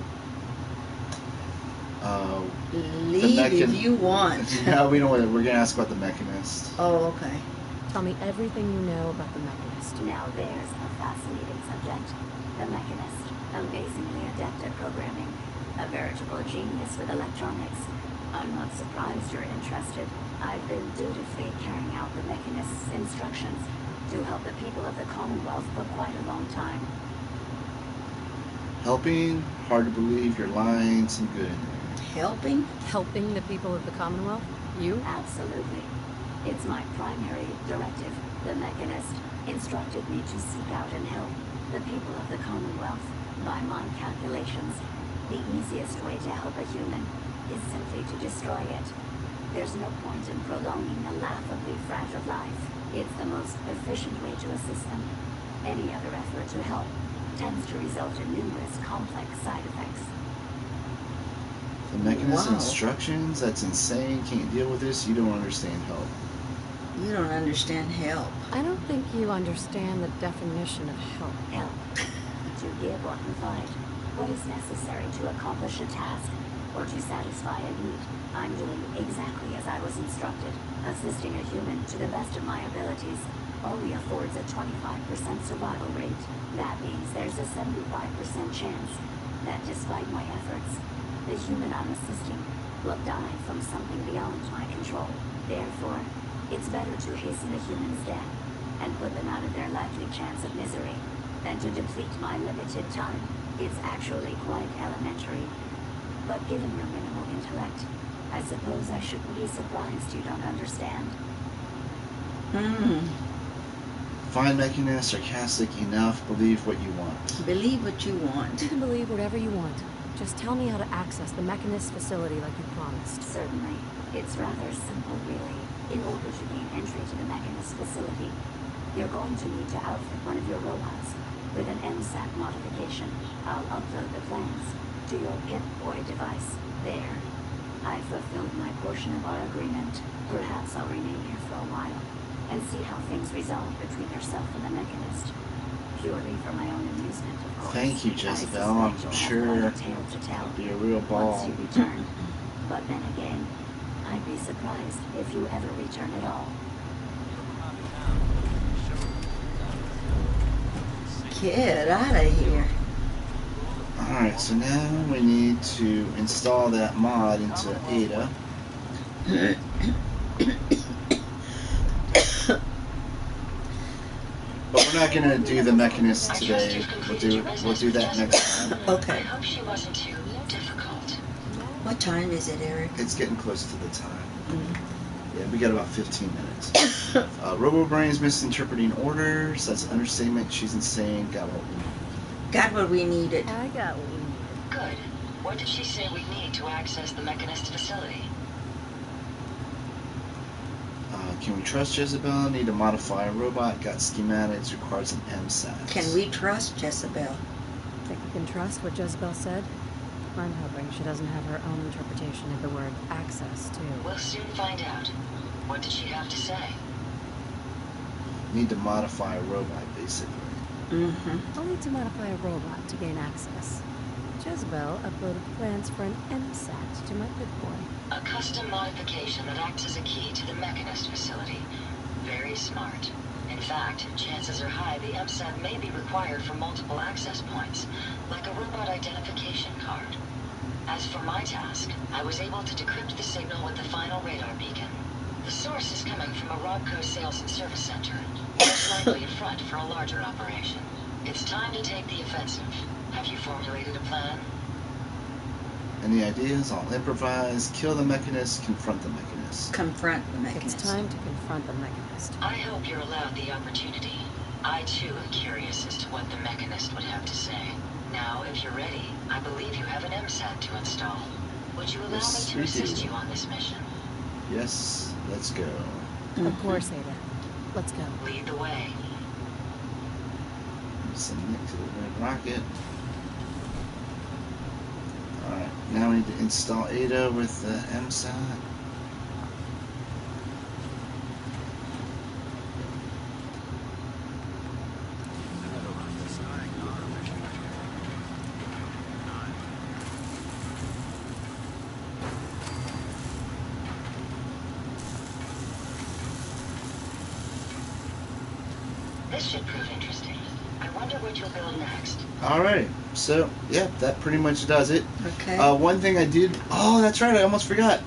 Leave if you want. No, we don't want to. We're going to ask about the Mechanist. Oh, okay. Tell me everything you know about the Mechanist. Now there's a fascinating subject. The Mechanist, amazingly adept at programming, a veritable genius with electronics. I'm not surprised you're interested. I've been dutifully carrying out the Mechanist's instructions to help the people of the Commonwealth for quite a long time. Helping? Hard to believe you're lying. Some good in there. Helping? Helping the people of the Commonwealth? You? Absolutely. It's my primary directive. The Mechanist instructed me to seek out and help the people of the Commonwealth. By my calculations, the easiest way to help a human is simply to destroy it. There's no point in prolonging a laughably fragile life. It's the most efficient way to assist them. Any other effort to help tends to result in numerous complex side effects. The Mechanist Wow. instructions? That's insane. Can't deal with this. You don't understand help. You don't understand help. I don't think you understand the definition of help. Help. To give or provide what is necessary to accomplish a task or to satisfy a need. I'm doing exactly as I was instructed. Assisting a human to the best of my abilities only affords a 25% survival rate. That means there's a 75% chance that despite my efforts, the human I'm assisting will die from something beyond my control. Therefore, it's better to hasten a human's death and put them out of their likely chance of misery than to deplete my limited time. It's actually quite elementary. But given your minimal intellect, I suppose I shouldn't be surprised you don't understand. Fine, Mechanist. Sarcastic enough. Believe what you want. Believe what you want. You can believe whatever you want. Just tell me how to access the Mechanist facility like you promised. Certainly. It's rather simple, really. In order to gain entry to the Mechanist facility, you're going to need to outfit one of your robots with an MSAT modification. I'll upload the plans to your Pip-Boy device. There. I've fulfilled my portion of our agreement. Perhaps I'll remain here for a while and see how things resolve between yourself and the Mechanist. Purely for my own amusement, of course. Thank you, Jezebel. I'm sure it'll be a real ball. Once you return. But then again, I'd be surprised if you ever return at all. Get out of here. Alright, so now we need to install that mod into Ada. we're not gonna do the Mechanist today. We'll do that next time. I Okay. hope she wasn't too difficult. What time is it, Eric? It's getting close to the time. Mm. Yeah, we got about 15 minutes. Robo-Brain's misinterpreting orders. That's an understatement. She's insane. Got what we need. Got what we needed. I got what we needed. Good. What did she say we'd need to access the Mechanist facility? Can we trust Jezebel? Need to modify a robot. Got schematics. Requires an MSAT. Can we trust Jezebel? Think we can trust what Jezebel said? I'm hoping she doesn't have her own interpretation of the word access, too. We'll soon find out. What did she have to say? Need to modify a robot, basically. Mm-hmm. I'll need to modify a robot to gain access. Jezebel uploaded plans for an MSAT to my Pip-Boy. A custom modification that acts as a key to the Mechanist facility. Very smart. In fact, chances are high the MSAT may be required for multiple access points, like a robot identification card. As for my task, I was able to decrypt the signal with the final radar beacon. The source is coming from a Rodco sales and service center, most likely a front for a larger operation. It's time to take the offensive. Have you formulated a plan? Any ideas? I'll improvise. Kill the Mechanist. Confront the Mechanist. Confront the Mechanist. It's time to confront the Mechanist. I hope you're allowed the opportunity. I too am curious as to what the Mechanist would have to say. Now, if you're ready, I believe you have an MSAT to install. Would you allow Yes, me to we assist do. you on this mission? Yes, let's go. Of course, Ada. Let's go. Lead the way. Send it to the red rocket. Alright, now we need to install Ada with the MSAT. This should prove interesting. I wonder what you'll build next. Alright, so, yeah, that pretty much does it. Okay. One thing I did... Oh, that's right, I almost forgot.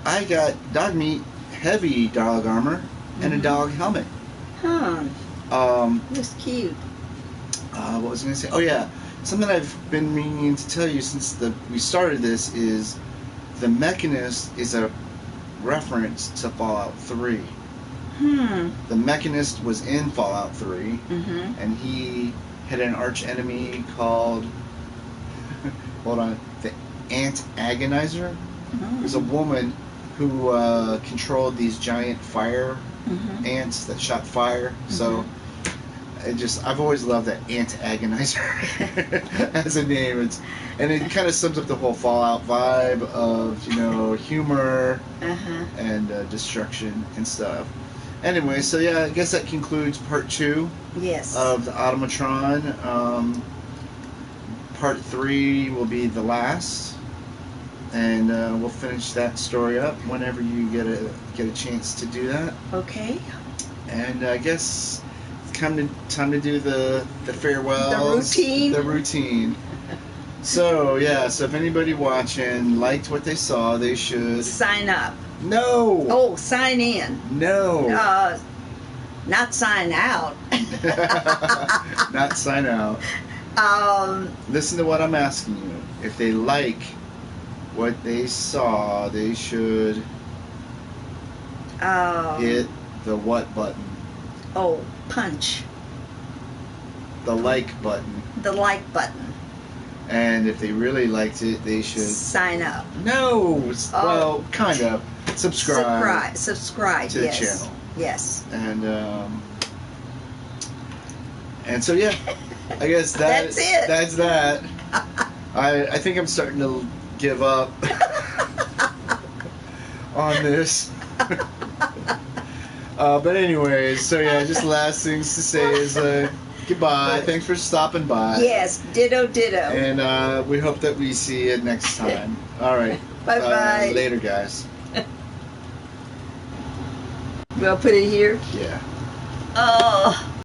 I got dog meat, heavy dog armor, and a dog helmet. Huh. Um, That's cute. what was I going to say? Oh, yeah. Something I've been meaning to tell you since we started this is the Mechanist is a reference to Fallout 3. The Mechanist was in Fallout 3, Mm-hmm. and he had an arch enemy called, hold on, the Ant-Agonizer. It was a woman who controlled these giant fire ants that shot fire. So I've always loved that Ant-Agonizer as a name. And it kind of sums up the whole Fallout vibe of, humor and destruction and stuff. Anyway, so yeah, I guess that concludes part 2 Yes. of the Automatron. Part 3 will be the last, and we'll finish that story up whenever you get a chance to do that. Okay. And I guess it's time to do the farewells. The routine. The routine. So yeah, so if anybody watching liked what they saw, they should Sign up. No. Oh, sign in. No. Not sign out. Not sign out. Listen to what I'm asking you. If they like what they saw, they should hit the what button? Oh, punch. The like button. The like button. And if they really liked it, they should sign up. No. Well, kind of. Subscribe to the yes. channel. Yes. And so yeah, I guess That's it. That's that. I think I'm starting to give up on this. But anyways, so yeah, just last things to say is goodbye. Thanks for stopping by. Yes, ditto. And we hope that we see you next time. All right. Bye-bye. Later, guys. We'll put it here. Yeah. Oh.